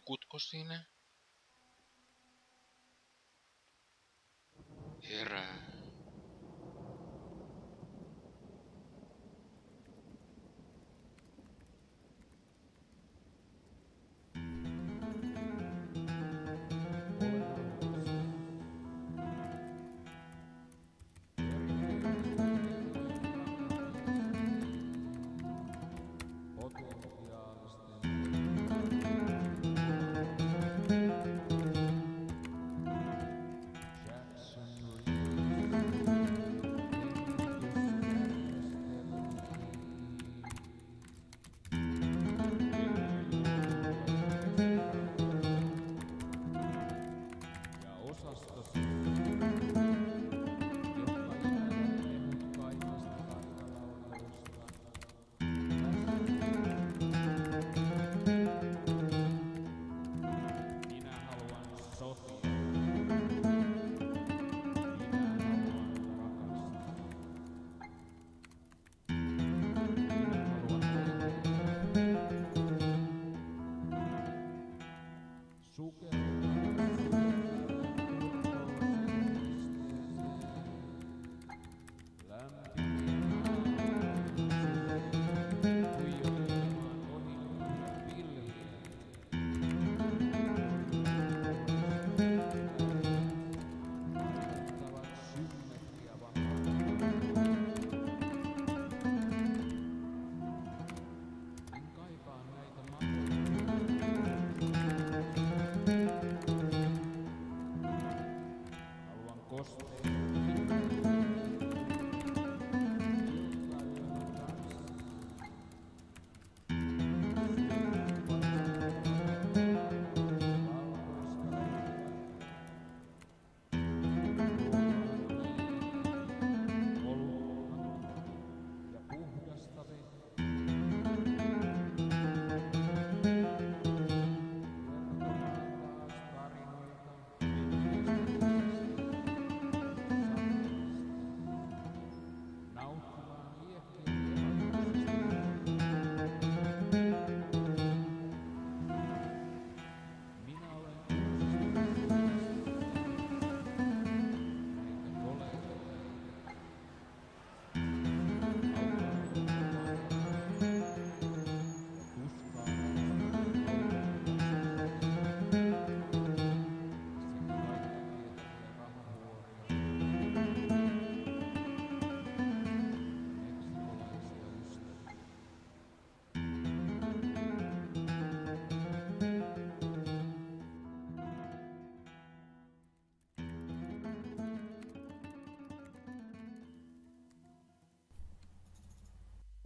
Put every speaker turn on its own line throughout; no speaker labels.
Nukutko sinä? Herää.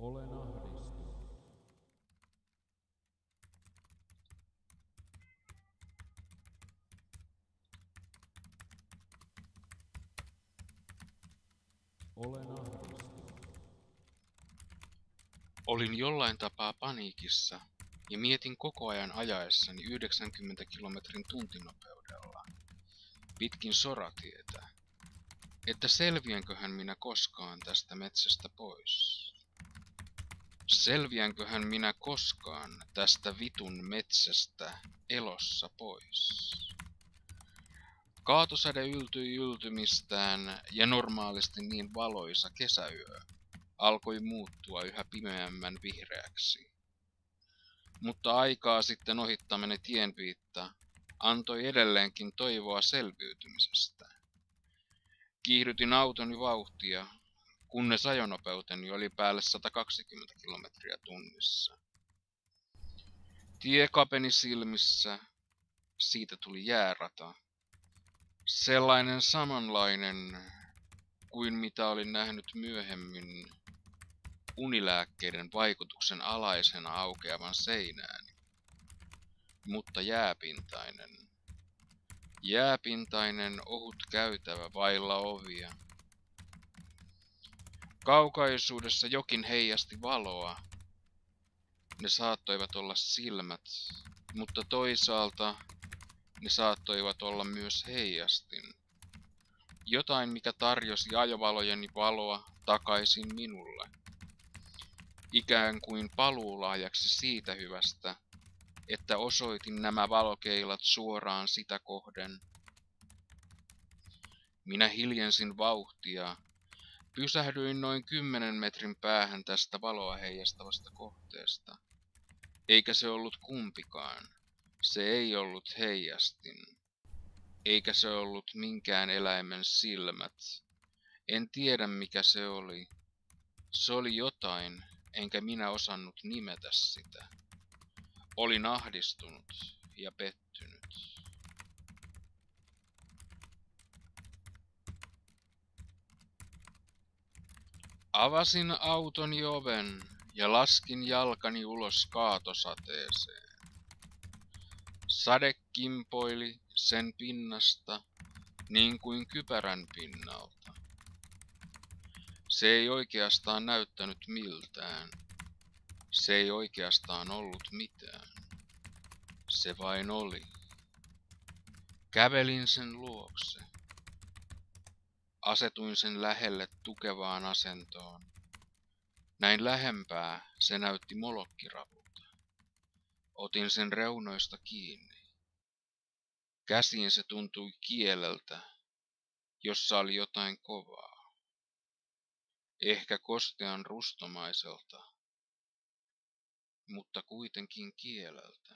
Olen ahdistunut. Olen ahdistunut.
Olin jollain tapaa paniikissa ja mietin koko ajan ajaessani 90 kilometrin tuntinopeudella pitkin soratietä, että selviänköhän minä koskaan tästä metsästä pois. Selviänköhän minä koskaan tästä vitun metsästä elossa pois. Kaatosäde yltyi yltymistään ja normaalisti niin valoisa kesäyö alkoi muuttua yhä pimeämmän vihreäksi. Mutta aikaa sitten ohittamani tienviitta antoi edelleenkin toivoa selviytymisestä. Kiihdytin autoni vauhtia, kunnes ajonopeuteni oli päälle 120 kilometriä tunnissa. Tie kapeni silmissä, siitä tuli jäärata. Sellainen samanlainen kuin mitä olin nähnyt myöhemmin unilääkkeiden vaikutuksen alaisena aukeavan seinään, mutta jääpintainen. Jääpintainen ohut käytävä vailla ovia. Kaukaisuudessa jokin heijasti valoa. Ne saattoivat olla silmät, mutta toisaalta ne saattoivat olla myös heijastin. Jotain, mikä tarjosi ajovalojeni valoa takaisin minulle. Ikään kuin paluulahjaksi siitä hyvästä, että osoitin nämä valokeilat suoraan sitä kohden. Minä hiljensin vauhtia. Pysähdyin noin 10 metrin päähän tästä valoa heijastavasta kohteesta. Eikä se ollut kumpikaan. Se ei ollut heijastin. Eikä se ollut minkään eläimen silmät. En tiedä mikä se oli. Se oli jotain, enkä minä osannut nimetä sitä. Olin ahdistunut ja pettynyt. Avasin autoni oven ja laskin jalkani ulos kaatosateeseen. Sade kimpoili sen pinnasta niin kuin kypärän pinnalta. Se ei oikeastaan näyttänyt miltään. Se ei oikeastaan ollut mitään. Se vain oli. Kävelin sen luokse. Asetuin sen lähelle tukevaan asentoon. Näin lähempää se näytti molokkiravulta. Otin sen reunoista kiinni. Käsiin se tuntui kieleltä, jossa oli jotain kovaa. Ehkä kostean rustomaiselta, mutta kuitenkin kieleltä.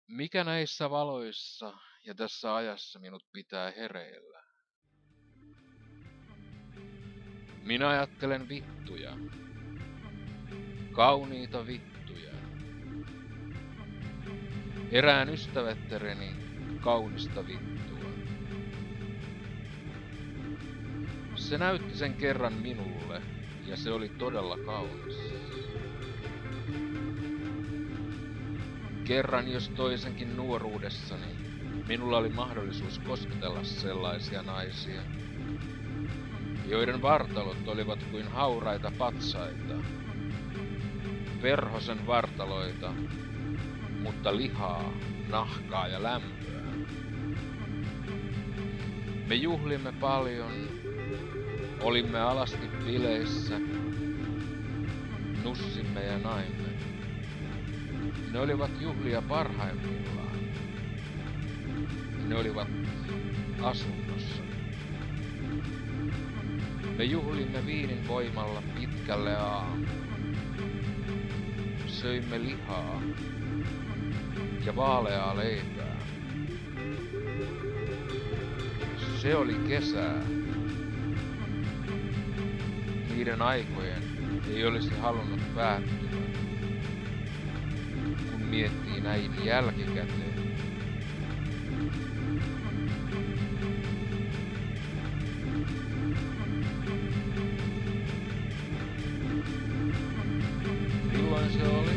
Mikä näissä valoissa ja tässä ajassa minut pitää hereillä? Minä ajattelen vittuja. Kauniita vittuja. Erään ystävättäreni kaunista vittua. Se näytti sen kerran minulle ja se oli todella kaunis. Kerran jos toisenkin nuoruudessani minulla oli mahdollisuus kosketella sellaisia naisia, joiden vartalot olivat kuin hauraita patsaita, perhosen vartaloita, mutta lihaa, nahkaa ja lämpöä. Me juhlimme paljon, olimme alasti bileissä, nussimme ja naimme. Ne olivat juhlia parhaimmillaan. Ne olivat asunnossa. Me juhlimme viinin voimalla pitkälle aamuun. Söimme lihaa ja vaaleaa leipää. Se oli kesää. Niiden aikojen ei olisi halunnut päättyä, kun miettii näin jälkikäteen. Milloin se oli?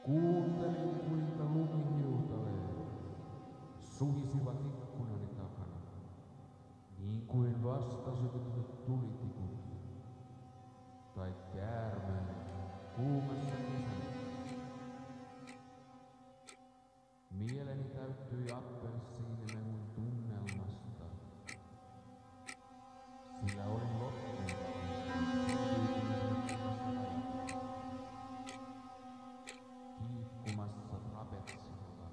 Kuuntelin kuinka lumihiutaleet suhisivat ikkunani takana, niin kuin vastasytytetyt tulitikut tai käärmeet kuumassa kesällä. Mieleni täyttyi appelsiinimehun tunnelmasta, sillä olin loppuun kiikkumassa trapetsilla,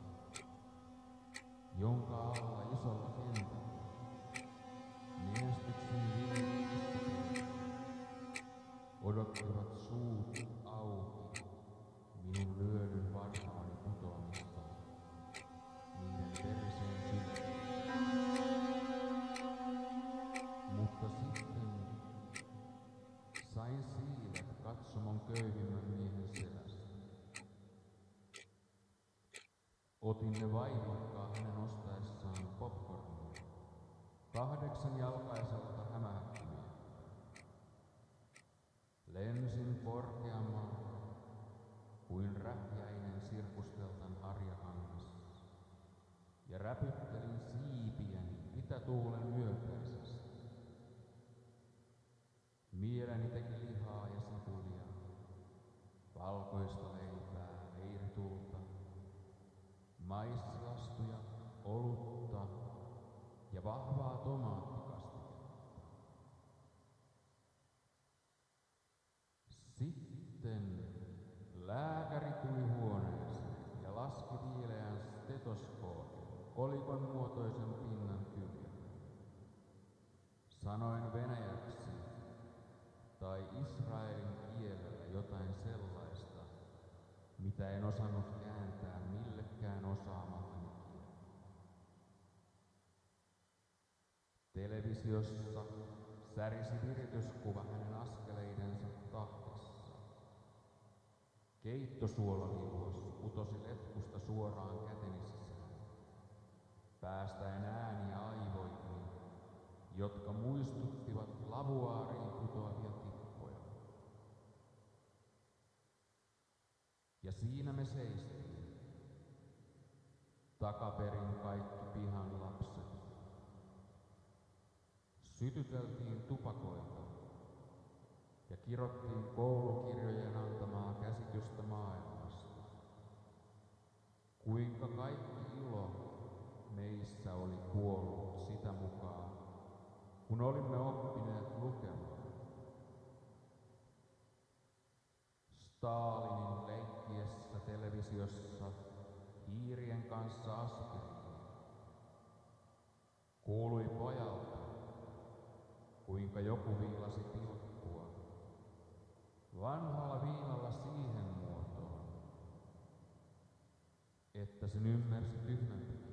jonka alla isolla kentällä menestyksen viimeiset odottivat suut auki minun lyödyn varpaani putoamista niiden veriseen sydämeen. Mutta sitten sain siilet katsomon köyhimmän miehen selästä. Otin ne vaivakkaa hänen ostaessaan popcornia 8-jalkaiselta hämähäkkimieheltä. Lensin korkeammalle kuin rähjäinen sirkusteltan harjakangas, ja räpyttelin siipiäni itätuulen myötäisesti. Mieleni teki lihaa ja sipulia, valkoista leipää, leiritulta, maissilastuja, olutta ja vahvaa tomaattikastiketta. Sitten lääkäri tuli huoneeseen ja laski viileän stetoskoopin kolikon muotoisen pinnan kyljelle. Sanoin venäjäksi tai Israelin kielellä jotain sellaista, mitä en osannut kääntää millekään osaamallani kielellä. Televisiossa särisi virityskuva hänen askeleidensa tahdissa. Keittosuolaliuos putosi letkusta suoraan käteni sisään, päästäen ääniä aivoihini, jotka muistuttivat lavuaariin putoavia tippoja. Ja siinä me seistiin, takaperin kaikki pihan lapset. Sytyteltiin tupakoita ja kirottiin koulukirjojen antamaa käsitystä maailmasta. Kuinka kaikki ilo meissä oli kuollut sitä mukaan, kun olimme oppineet lukemaan. Stalinin leikkiessä televisiossa hiirien kanssa askeriin kuului pojalta, kuinka joku viilasi pilkkua vanhalla viinalla siihen muotoon, että sen ymmärsi tyhmänpäkin.